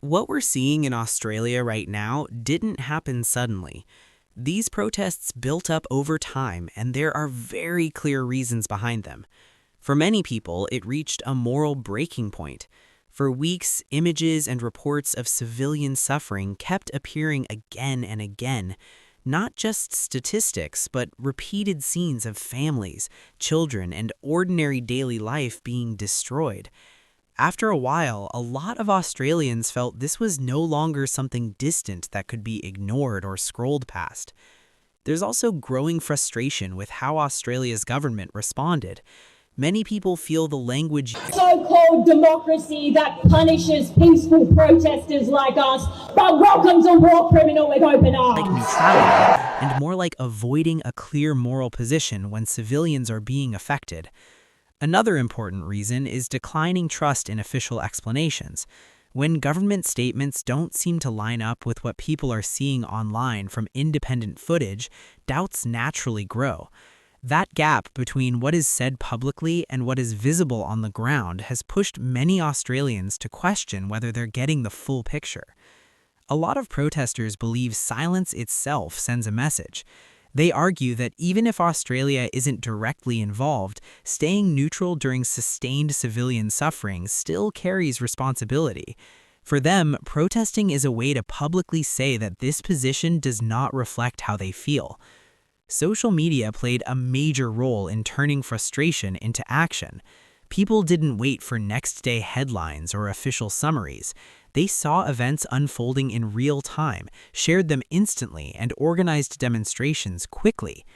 What we're seeing in Australia right now didn't happen suddenly. These protests built up over time, and there are very clear reasons behind them. For many people, it reached a moral breaking point. For weeks, images and reports of civilian suffering kept appearing again and again. Not just statistics, but repeated scenes of families, children, and ordinary daily life being destroyed. After a while, a lot of Australians felt this was no longer something distant that could be ignored or scrolled past. There's also growing frustration with how Australia's government responded. Many people feel the language So-called democracy that punishes peaceful protesters like us, but welcomes a war criminal with open like arms. neutrality and more like avoiding a clear moral position when civilians are being affected. Another important reason is declining trust in official explanations. When government statements don't seem to line up with what people are seeing online from independent footage, doubts naturally grow. That gap between what is said publicly and what is visible on the ground has pushed many Australians to question whether they're getting the full picture. A lot of protesters believe silence itself sends a message. They argue that even if Australia isn't directly involved, staying neutral during sustained civilian suffering still carries responsibility. For them, protesting is a way to publicly say that this position does not reflect how they feel. Social media played a major role in turning frustration into action. People didn't wait for next-day headlines or official summaries. They saw events unfolding in real time, shared them instantly, and organized demonstrations quickly.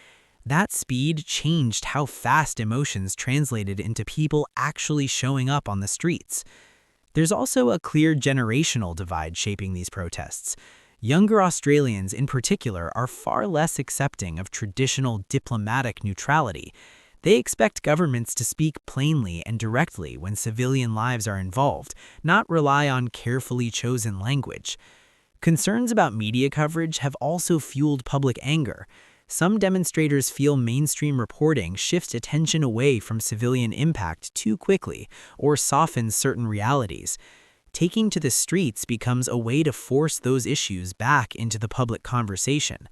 That speed changed how fast emotions translated into people actually showing up on the streets. There's also a clear generational divide shaping these protests. Younger Australians in particular are far less accepting of traditional diplomatic neutrality. They expect governments to speak plainly and directly when civilian lives are involved, not rely on carefully chosen language. Concerns about media coverage have also fueled public anger. Some demonstrators feel mainstream reporting shifts attention away from civilian impact too quickly or softens certain realities. Taking to the streets becomes a way to force those issues back into the public conversation.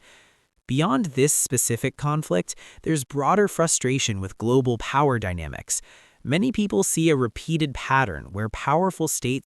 Beyond this specific conflict, there's broader frustration with global power dynamics. Many people see a repeated pattern where powerful states